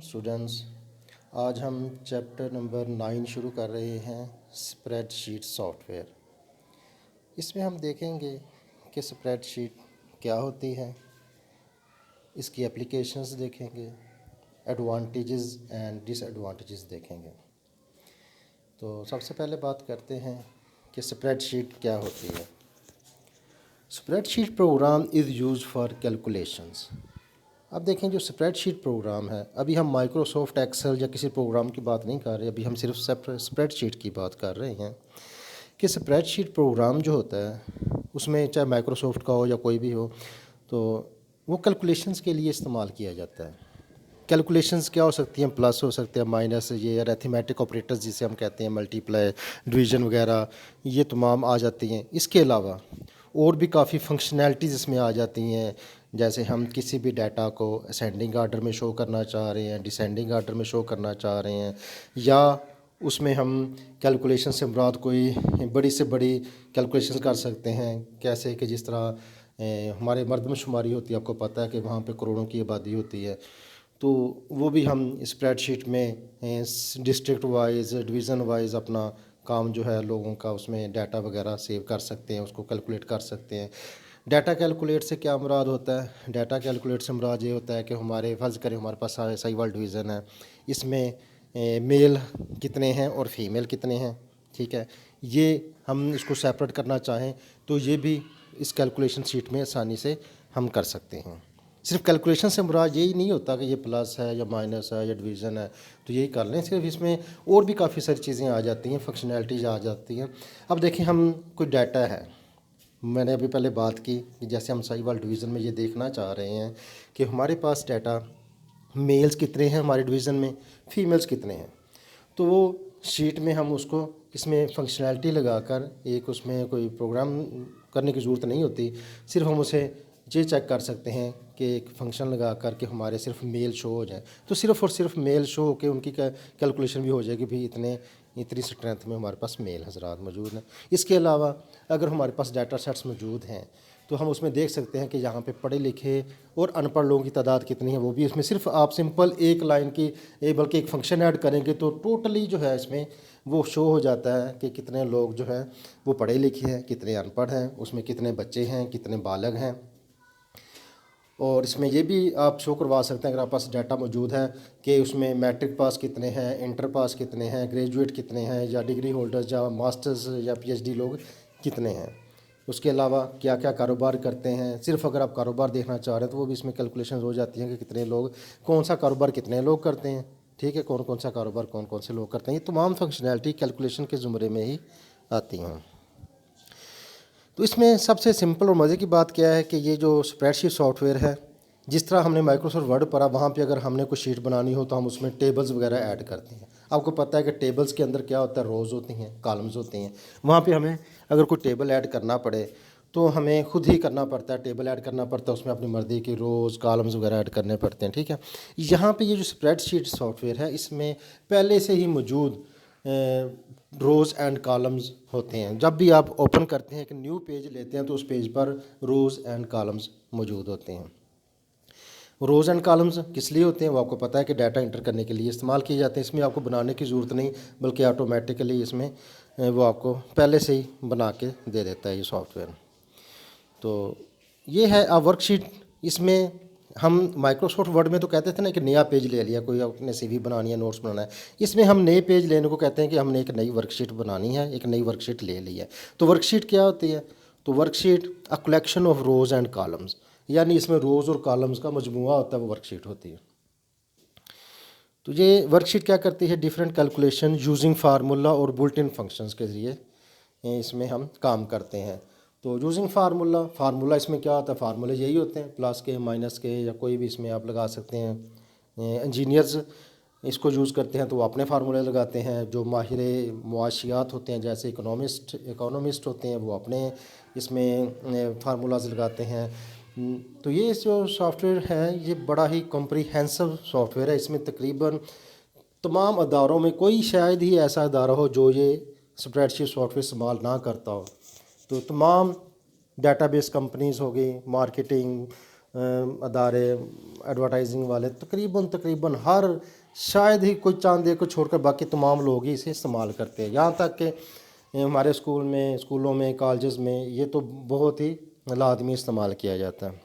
Students, आज हम chapter number 9 शुरू कर रहे हैं स्प्रेडशीट सॉफ्टवेयर। इसमें हम देखेंगे कि स्प्रेडशीट क्या होती है, इसकी एप्लीकेशंस देखेंगे, एडवांटेजेस एंड डिसएडवांटेजेस देखेंगे। तो सबसे पहले बात करते हैं कि स्प्रेडशीट क्या होती है। Spreadsheet programme is used for calculations. अब देखें, जो स्प्रेडशीट प्रोग्राम है, अभी हम माइक्रोसॉफ्ट एक्सेल या किसी प्रोग्राम की बात नहीं कर रहे, अभी हम सिर्फ स्प्रेडशीट की बात कर रहे हैं कि स्प्रेडशीट प्रोग्राम जो होता है उसमें चाहे माइक्रोसॉफ्ट का हो या कोई भी हो, तो वो कैलकुलेशंस के लिए इस्तेमाल किया जाता है। कैलकुलेशंस क्या हो सकती हैं? प्लस हो सकते हैं, माइनस, ये अरिथमेटिक ऑपरेटर्स जिसे हम कहते हैं, मल्टीप्लाई, डिवीज़न वगैरह, ये तमाम आ जाती हैं। इसके अलावा और भी काफ़ी फंक्शनैलिटीज़ इसमें आ जाती हैं, जैसे हम किसी भी डाटा को असेंडिंग आर्डर में शो करना चाह रहे हैं, डिसेंडिंग आर्डर में शो करना चाह रहे हैं, या उसमें हम कैलकुलेशन से मुराद कोई बड़ी से बड़ी कैलकुलेशन कर सकते हैं। कैसे कि जिस तरह हमारे मर्दमशुमारी होती है, आपको पता है कि वहाँ पे करोड़ों की आबादी होती है, तो वो भी हम स्प्रेडशीट में डिस्ट्रिक्ट वाइज, डिवीज़न वाइज अपना काम जो है लोगों का, उसमें डाटा वगैरह सेव कर सकते हैं, उसको कैलकुलेट कर सकते हैं। डाटा कैलकुलेट से क्या मुराद होता है? डाटा कैलकुलेट से मुराद ये होता है कि हमारे फ़र्ज़ करें हमारे पास साहिवाल डिवीज़न है, इसमें मेल कितने हैं और फीमेल कितने हैं, ठीक है। ये हम इसको सेपरेट करना चाहें तो ये भी इस कैलकुलेशन शीट में आसानी से हम कर सकते हैं। सिर्फ कैलकुलेशन से मुराद यही नहीं होता कि ये प्लस है या माइनस है या डिवीज़न है तो यही कर लें, सिर्फ इसमें और भी काफ़ी सारी चीज़ें आ जाती हैं, फंक्शनैलिटीज़ आ जाती हैं। अब देखिए, हम कोई डाटा है, मैंने अभी पहले बात की कि जैसे हम साहिवाल डिवीज़न में ये देखना चाह रहे हैं कि हमारे पास डाटा मेल्स कितने हैं हमारे डिवीज़न में, फीमेल्स कितने हैं, तो वो शीट में हम उसको इसमें फंक्शनैलिटी लगाकर, एक उसमें कोई प्रोग्राम करने की ज़रूरत नहीं होती, सिर्फ हम उसे ये चेक कर सकते हैं कि एक फ़ंक्शन लगा कर के हमारे सिर्फ मेल शो हो जाए, तो सिर्फ और सिर्फ मेल शो होकर उनकी कैलकुलेशन भी हो जाएगी, भी इतनी स्ट्रेंथ में हमारे पास मेल हजरात मौजूद हैं। इसके अलावा अगर हमारे पास डाटा सेट्स मौजूद हैं तो हम उसमें देख सकते हैं कि यहाँ पे पढ़े लिखे और अनपढ़ लोगों की तादाद कितनी है, वो भी इसमें सिर्फ आप सिंपल एक लाइन की बल्कि एक फंक्शन ऐड करेंगे तो टोटली जो है इसमें वो शो हो जाता है कि कितने लोग जो है वो पढ़े लिखे हैं, कितने अनपढ़ हैं, उसमें कितने बच्चे हैं, कितने बालग हैं। और इसमें ये भी आप शो करवा सकते हैं अगर आपके पास डाटा मौजूद है कि उसमें मैट्रिक पास कितने हैं, इंटर पास कितने हैं, ग्रेजुएट कितने हैं, या डिग्री होल्डर्स या मास्टर्स या पीएचडी लोग कितने हैं। उसके अलावा क्या क्या कारोबार करते हैं, सिर्फ अगर आप कारोबार देखना चाह रहे हैं तो वो भी इसमें कैलकुलेशन हो जाती हैं कि कितने लोग, कौन सा कारोबार कितने लोग करते हैं, ठीक है, कौन कौन सा कारोबार कौन कौन से लोग करते हैं। ये तमाम फंक्शनैलिटी कैलकुलेशन के ज़ुमरे में ही आती हैं। तो इसमें सबसे सिंपल और मज़े की बात क्या है कि ये जो स्प्रेडशीट सॉफ्टवेयर है, जिस तरह हमने माइक्रोसॉफ्ट वर्ड पढ़ा, वहाँ पे अगर हमने कोई शीट बनानी हो तो हम उसमें टेबल्स वगैरह ऐड करते हैं। आपको पता है कि टेबल्स के अंदर क्या होता है, रोज़ होती हैं, कॉलम्स होते हैं। वहाँ पे हमें अगर कोई टेबल ऐड करना पड़े तो हमें खुद ही करना पड़ता है, टेबल ऐड करना पड़ता है, उसमें अपनी मर्ज़ी की रोज़ कॉलम्स वगैरह ऐड करने पड़ते हैं, ठीक है। यहाँ पे ये जो स्प्रेडशीट सॉफ्टवेयर है, इसमें पहले से ही मौजूद रोज़ एंड कॉलम्स होते हैं। जब भी आप ओपन करते हैं, एक न्यू पेज लेते हैं, तो उस पेज पर रोज़ एंड कॉलम्स मौजूद होते हैं। रोज़ एंड कॉलम्स किस लिए होते हैं वो आपको पता है कि डाटा इंटर करने के लिए इस्तेमाल किए जाते हैं। इसमें आपको बनाने की ज़रूरत नहीं, बल्कि ऑटोमेटिकली इसमें वो आपको पहले से ही बना के दे देता है ये सॉफ्टवेयर। तो ये है वर्कशीट। इसमें हम माइक्रोसॉफ्ट वर्ड में तो कहते थे ना कि नया पेज ले लिया, कोई अपने सीवी बनानी है, नोट्स बनाना है, इसमें हम नए पेज लेने को कहते हैं कि हमने एक नई वर्कशीट बनानी है, एक नई वर्कशीट ले ली है। तो वर्कशीट क्या होती है? तो worksheet a collection of rows and columns, यानी इसमें रोज़ और कॉलम्स का मजमूआ होता है, वो वर्कशीट होती है। तो ये वर्कशीट क्या करती है? डिफरेंट कैलकुलेशन यूजिंग फार्मूला और बुल्ट इन फंक्शंस के ज़रिए इसमें हम काम करते हैं। तो यूजिंग फार्मूला इसमें क्या होता है? फार्मूले यही होते हैं, प्लस के, माइनस के, या कोई भी इसमें आप लगा सकते हैं। इंजीनियर्स इसको यूज़ करते हैं तो वो अपने फार्मूले लगाते हैं। जो माहिर मुआशियात होते हैं, जैसे इकोनॉमिस्ट होते हैं, वो अपने इसमें फार्मूलाज लगाते हैं। तो ये जो सॉफ्टवेयर है ये बड़ा ही कॉम्प्रिहेंसिव सॉफ्टवेयर है। इसमें तकरीबन तमाम अदारों में कोई शायद ही ऐसा अदारा हो जो ये स्प्रेडशीट सॉफ्टवेयर इस्तेमाल ना करता हो। तो तमाम डेटाबेस कंपनीज़ हो गई, मार्केटिंग, अदारे एडवर्टाइजिंग वाले तकरीबन हर शायद ही कोई चांद एक को छोड़कर बाकी तमाम लोग ही इसे इस्तेमाल करते हैं। यहाँ तक कि हमारे स्कूलों में कॉलेजेस में ये तो बहुत ही लाजमी इस्तेमाल किया जाता है।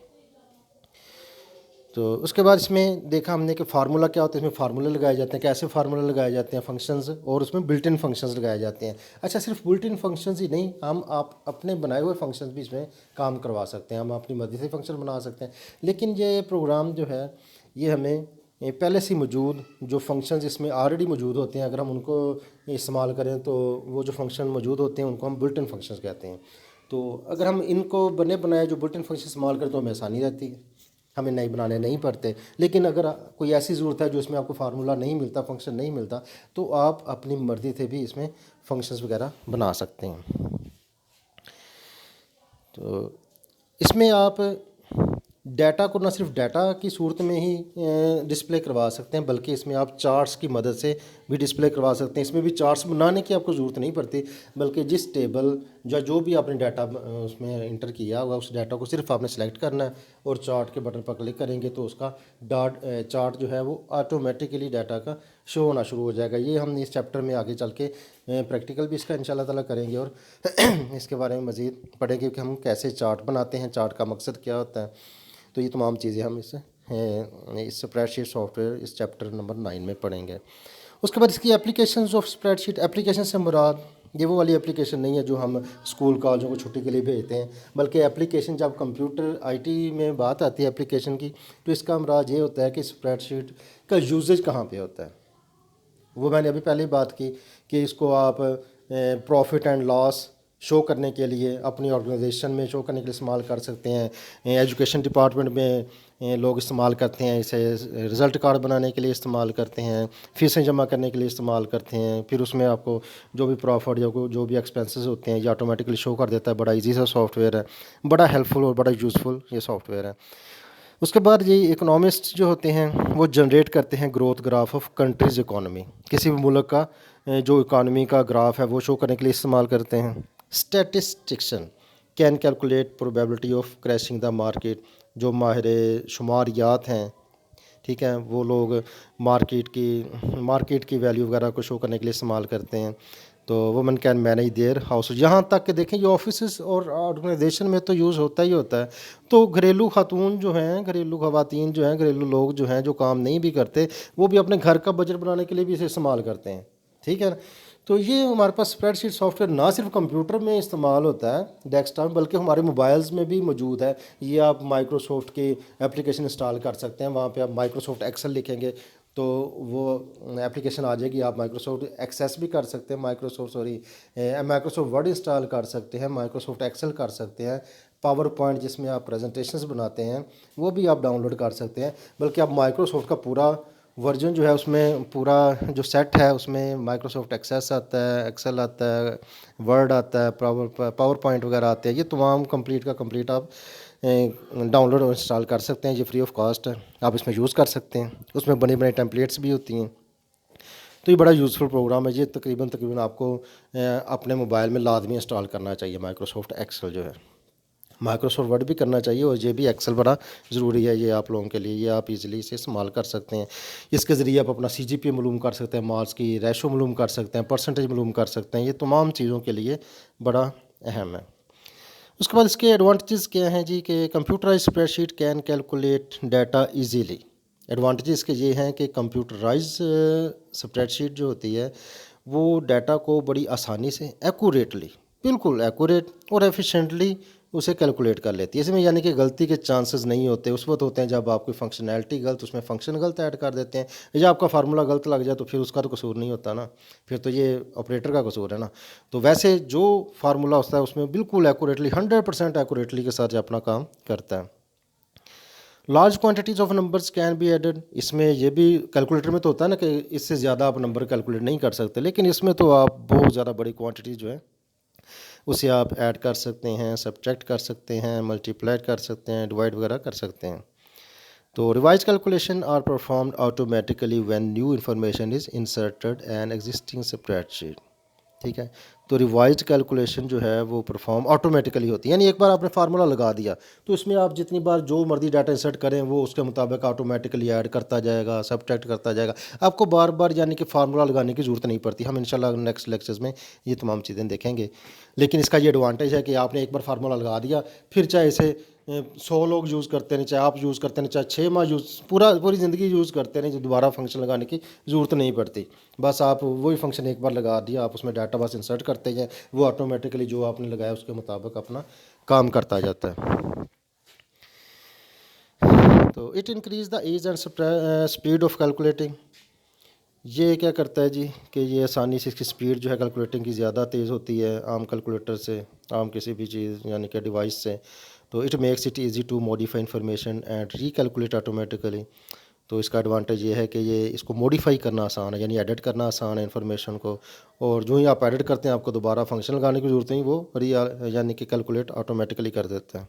तो उसके बाद इसमें देखा हमने कि फार्मूला क्या होता है, इसमें फार्मूले लगाए जाते हैं। कैसे फार्मूले लगाए जाते हैं? फंक्शंस, और उसमें बिल्ट इन फंक्शंस लगाए जाते हैं। अच्छा, सिर्फ बिल्ट इन फंक्शंस ही नहीं, हम आप अपने बनाए हुए फंक्शंस भी इसमें काम करवा सकते हैं। हम अपनी मर्ज़ी से फंक्शन बना सकते हैं। लेकिन ये प्रोग्राम जो है ये हमें पहले से मौजूद जो फंक्शंस इसमें ऑलरेडी मौजूद होते हैं, अगर हम उनको इस्तेमाल करें तो वो जो फंक्शन मौजूद होते हैं उनको हम बिल्ट इन फंक्शंस कहते हैं। तो अगर हम इनको बने बनाए जो बिल्ट इन फंक्शन इस्तेमाल करें तो हमें आसानी रहती है, हमें नए बनाने नहीं पड़ते। लेकिन अगर कोई ऐसी ज़रूरत है जो इसमें आपको फार्मूला नहीं मिलता, फंक्शन नहीं मिलता, तो आप अपनी मर्ज़ी से भी इसमें फंक्शंस वगैरह बना सकते हैं। तो इसमें आप डाटा को ना सिर्फ डाटा की सूरत में ही डिस्प्ले करवा सकते हैं, बल्कि इसमें आप चार्ट्स की मदद से भी डिस्प्ले करवा सकते हैं। इसमें भी चार्ट्स बनाने की आपको ज़रूरत नहीं पड़ती, बल्कि जिस टेबल जो भी आपने डाटा उसमें इंटर किया हुआ उस डाटा को सिर्फ आपने सेलेक्ट करना है और चार्ट के बटन पर क्लिक करेंगे तो उसका चार्ट जो है वो ऑटोमेटिकली डाटा का शो होना शुरू हो जाएगा। ये हम इस चैप्टर में आगे चल के प्रैक्टिकल भी इसका इंशाल्लाह ताला करेंगे और इसके बारे में मज़ीद पढ़ेंगे कि हम कैसे चार्ट बनाते हैं, चार्ट का मकसद क्या होता है। तो ये तमाम चीज़ें हम इस स्प्रेडशीट सॉफ्टवेयर इस चैप्टर नंबर 9 में पढ़ेंगे। उसके बाद इसकी एप्लीकेशंस ऑफ स्प्रेडशीट, एप्लीकेशन से मुराद ये वो वाली एप्लीकेशन नहीं है जो हम स्कूल कॉलेजों को छुट्टी के लिए भेजते हैं, बल्कि एप्लीकेशन जब कंप्यूटर आईटी में बात आती है एप्लीकेशन की, तो इसका मुराद ये होता है कि स्प्रेडशीट का यूजेज कहाँ पे होता है। वो मैंने अभी पहले ही बात की कि इसको आप प्रॉफिट एंड लॉस शो करने के लिए अपनी ऑर्गेनाइजेशन में शो करने के लिए इस्तेमाल कर सकते हैं। एजुकेशन डिपार्टमेंट में लोग इस्तेमाल करते हैं इसे, रिज़ल्ट कार्ड बनाने के लिए इस्तेमाल करते हैं, फ़ीसें जमा करने के लिए इस्तेमाल करते हैं। फिर उसमें आपको जो भी प्रॉफिट या जो भी एक्सपेंसेस होते हैं ये ऑटोमेटिकली शो कर देता है। बड़ा ईजी सा सॉफ्टवेयर है, बड़ा हेल्पफुल और बड़ा यूज़फुल ये सॉफ्टवेयर है। उसके बाद ये इकोनॉमिस्ट जो होते हैं वो जनरेट करते हैं growth graph of countries economy. किसी भी मुल्क का जो इकानमी का ग्राफ है वो शो करने के लिए इस्तेमाल करते हैं। Statistician can calculate probability of crashing the market. जो माहिर शुमारियात हैं, ठीक है, वो लोग मार्केट की वैल्यू वगैरह को शो करने के लिए इस्तेमाल करते हैं। तो women can manage their house, यहाँ तक कि देखें ये ऑफिस और ऑर्गेनाइजेशन में तो यूज़ होता ही होता है। तो घरेलू खातून जो हैं, घरेलू खवातीन जो हैं, घरेलू लोग जो हैं जो काम नहीं भी करते, वो भी अपने घर का बजट बनाने के लिए भी इसे इस्तेमाल करते हैं, ठीक है ना। तो ये हमारे पास स्प्रेडशीट सॉफ्टवेयर ना सिर्फ कंप्यूटर में इस्तेमाल होता है डेस्कटॉप, बल्कि हमारे मोबाइल्स में भी मौजूद है। ये आप माइक्रोसॉफ्ट की एप्लीकेशन इंस्टॉल कर सकते हैं, वहाँ पे आप माइक्रोसॉफ्ट एक्सेल लिखेंगे तो वो एप्लीकेशन आ जाएगी। आप माइक्रोसॉफ्ट एक्सेस भी कर सकते हैं, माइक्रोसॉफ्ट वर्ड इंस्टॉल कर सकते हैं, माइक्रोसॉफ्ट एक्सेल कर सकते हैं, पावर पॉइंट जिसमें आप प्रेजेंटेशंस बनाते हैं वो भी आप डाउनलोड कर सकते हैं। बल्कि आप माइक्रोसॉफ्ट का पूरा वर्जन जो है उसमें पूरा जो सेट है उसमें माइक्रोसॉफ्ट एक्सेस आता है, एक्सेल आता है, वर्ड आता है, पावर पॉइंट वगैरह आते हैं। ये तमाम कंप्लीट का कंप्लीट आप डाउनलोड और इंस्टॉल कर सकते हैं। ये फ्री ऑफ कॉस्ट है, आप इसमें यूज़ कर सकते हैं। उसमें बनी बनी टेम्पलेट्स भी होती हैं। तो ये बड़ा यूज़फुल प्रोग्राम है। ये तकरीबन आपको अपने मोबाइल में लाजमी इंस्टॉल करना चाहिए। माइक्रोसॉफ्ट एक्सेल जो है, माइक्रोसॉफ्ट वर्ड भी करना चाहिए और ये भी एक्सेल बड़ा ज़रूरी है ये आप लोगों के लिए। ये आप इजीली इसे इस्तेमाल कर सकते हैं। इसके ज़रिए आप अपना CGPA मालूम कर सकते हैं, मार्क्स की रेशो मालूम कर सकते हैं, परसेंटेज मालूम कर सकते हैं। ये तमाम चीज़ों के लिए बड़ा अहम है। उसके बाद इसके एडवांटेजेस क्या हैं जी, कि computerise spreadsheet can calculate data easily. Advantages के ये हैं कि कंप्यूटराइज स्प्रेडशीट जो होती है वो डाटा को बड़ी आसानी से एक्यूरेटली, बिल्कुल एक्यूरेट और एफिशिएंटली उसे कैलकुलेट कर लेती है। इसमें यानी कि गलती के चांसेस नहीं होते। उस वक्त होते हैं जब आपकी फंक्शनैलिटी गलत, उसमें फंक्शन गलत ऐड कर देते हैं, या आपका फार्मूला गलत लग जाए तो फिर उसका तो कसूर नहीं होता ना, फिर तो ये ऑपरेटर का कसूर है ना। तो वैसे जो फार्मूला होता है उसमें बिल्कुल एक्यूरेटली 100% एक्यूरेटली के साथ अपना काम करता है। Large quantities of numbers can be added. इसमें ये भी कैलकुलेटर में तो होता है ना कि इससे ज़्यादा आप नंबर कैलकुलेट नहीं कर सकते, लेकिन इसमें तो आप बहुत ज़्यादा बड़ी क्वांटिटी जो है उसे आप ऐड कर सकते हैं, सब्ट्रैक्ट कर सकते हैं, मल्टीप्लाई कर सकते हैं, डिवाइड वगैरह कर सकते हैं। तो revise calculation are performed automatically when new information is inserted an existing spreadsheet, ठीक है। तो रिवाइज्ड कैलकुलेशन जो है वो परफॉर्म ऑटोमेटिकली होती है, यानी एक बार आपने फार्मूला लगा दिया तो इसमें आप जितनी बार जो मर्जी डाटा इंसर्ट करें वो उसके मुताबिक ऑटोमेटिकली ऐड करता जाएगा, सब्ट्रैक्ट करता जाएगा। आपको बार बार यानी कि फार्मूला लगाने की ज़रूरत नहीं पड़ती। हम इंशाल्लाह नेक्स्ट लेक्चर्स में ये तमाम चीज़ें देखेंगे। लेकिन इसका ये एडवांटेज है कि आपने एक बार फार्मूला लगा दिया, फिर चाहे इसे 100 लोग यूज़ करते नहीं, चाहे आप यूज़ करते नहीं, चाहे 6 माह पूरी ज़िंदगी यूज़ करते नहीं, जो दोबारा फंक्शन लगाने की ज़रूरत नहीं पड़ती। बस आप वही फंक्शन एक बार लगा दिया, आप उसमें डाटा बस इंसर्ट करते हैं, वो ऑटोमेटिकली जो आपने लगाया उसके मुताबिक अपना काम करता जाता है। तो it increase the ease and speed of calculating. ये क्या करता है जी कि ये आसानी से इसकी स्पीड जो है कैलकुलेटिंग की ज़्यादा तेज़ होती है आम कैलकुलेटर से, आम किसी भी चीज़ यानी कि डिवाइस से। तो it makes it easy to modify information and recalculate automatically. तो इसका एडवांटेज ये है कि ये इसको मॉडिफाई करना आसान है, यानी एडिट करना आसान है इन्फॉर्मेशन को, और जो ही आप एडिट करते हैं आपको दोबारा फंक्शन लगाने की ज़रूरत नहीं, वो यानी कि कैलकुलेट ऑटोमेटिकली कर देता है।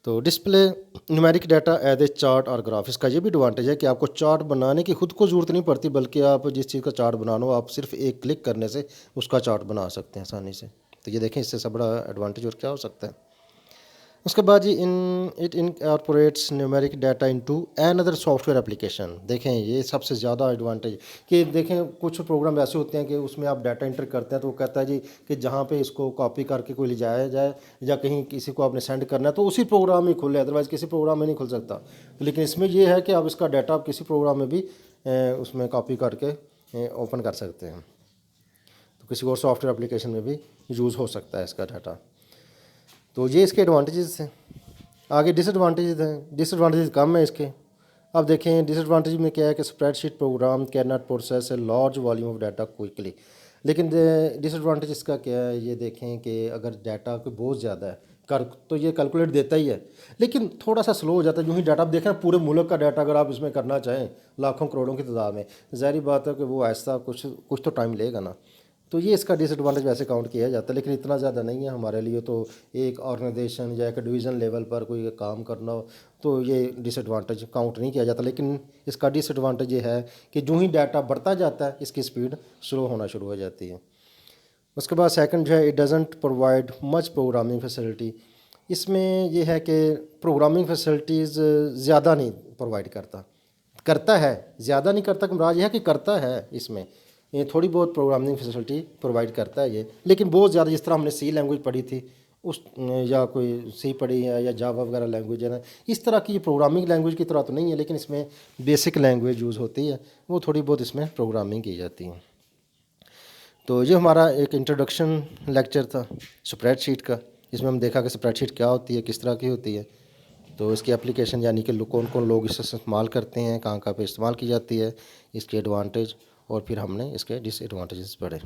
तो display numeric data as a chart और ग्राफ, इसका ये भी एडवांटेज है कि आपको चार्ट बनाने की खुद को ज़रूरत नहीं पड़ती, बल्कि आप जिस चीज़ का चार्ट बनाना हो आप सिर्फ एक क्लिक करने से उसका चार्ट बना सकते हैं आसानी से। तो ये देखें, इससे सब बड़ा एडवांटेज और क्या हो सकता है। उसके बाद जी it incorporates numeric data into another software application. देखें ये सबसे ज़्यादा एडवांटेज कि देखें कुछ प्रोग्राम ऐसे होते हैं कि उसमें आप डाटा इंटर करते हैं तो वो कहता है जी कि जहाँ पे इसको कॉपी करके कोई ले जाया जाए या कहीं किसी को आपने सेंड करना है तो उसी प्रोग्राम में खुले, अदरवाइज़ किसी प्रोग्राम में नहीं खुल सकता। तो लेकिन इसमें ये है कि आप इसका डाटा आप किसी प्रोग्राम में भी उसमें कॉपी करके ओपन कर सकते हैं। तो किसी और सॉफ्टवेयर एप्लीकेशन में भी यूज़ हो सकता है इसका डाटा। तो ये इसके एडवांटेजेस हैं। आगे डिसएडवांटेजेस हैं, डिसएडवांटेजेस कम है इसके। अब देखें डिसएडवांटेज में क्या है कि spreadsheet programme can not process a large volume of data quickly. लेकिन डिसएडवांटेज इसका क्या है, ये देखें कि अगर डाटा कोई बहुत ज़्यादा है कर तो ये कैलकुलेट देता ही है, लेकिन थोड़ा सा स्लो हो जाता है। जो ही डाटा आप देखें पूरे मुल्क का डाटा अगर आप इसमें करना चाहें लाखों करोड़ों की तादाद में, ज़ाहिर बात है कि वो ऐसा कुछ तो टाइम लेगा ना। तो ये इसका डिसएडवांटेज वैसे काउंट किया जाता है, लेकिन इतना ज़्यादा नहीं है हमारे लिए। तो एक ऑर्गेनाइजेशन या एक डिवीज़न लेवल पर कोई काम करना हो तो ये डिसएडवांटेज काउंट नहीं किया जाता। लेकिन इसका डिसएडवांटेज ये है कि जो ही डाटा बढ़ता जाता है इसकी स्पीड स्लो होना शुरू हो जाती है। उसके बाद सेकंड जो है, it doesn't provide much programming facility. इसमें यह है कि प्रोग्रामिंग फैसिलिटीज़ ज़्यादा नहीं प्रोवाइड करता है, ज़्यादा नहीं करता, मुराद यह है कि करता है। इसमें ये थोड़ी बहुत प्रोग्रामिंग फैसिलिटी प्रोवाइड करता है ये, लेकिन बहुत ज़्यादा जिस तरह हमने सी लैंग्वेज पढ़ी थी उस या कोई सी पढ़ी है या जावा वगैरह लैंग्वेज है ना, इस तरह की ये प्रोग्रामिंग लैंग्वेज की तरह तो नहीं है, लेकिन इसमें बेसिक लैंग्वेज यूज़ होती है, वो थोड़ी बहुत इसमें प्रोग्रामिंग की जाती है। तो ये हमारा एक इंट्रोडक्शन लेक्चर था स्प्रेडशीट का। इसमें हम देखा कि स्प्रेडशीट क्या होती है, किस तरह की होती है, तो इसकी एप्लीकेशन यानी कि कौन कौन लोग इसे इस्तेमाल करते हैं, कहाँ कहाँ पे इस्तेमाल की जाती है, इसके एडवांटेज, और फिर हमने इसके डिसएडवांटेजेस पढ़े।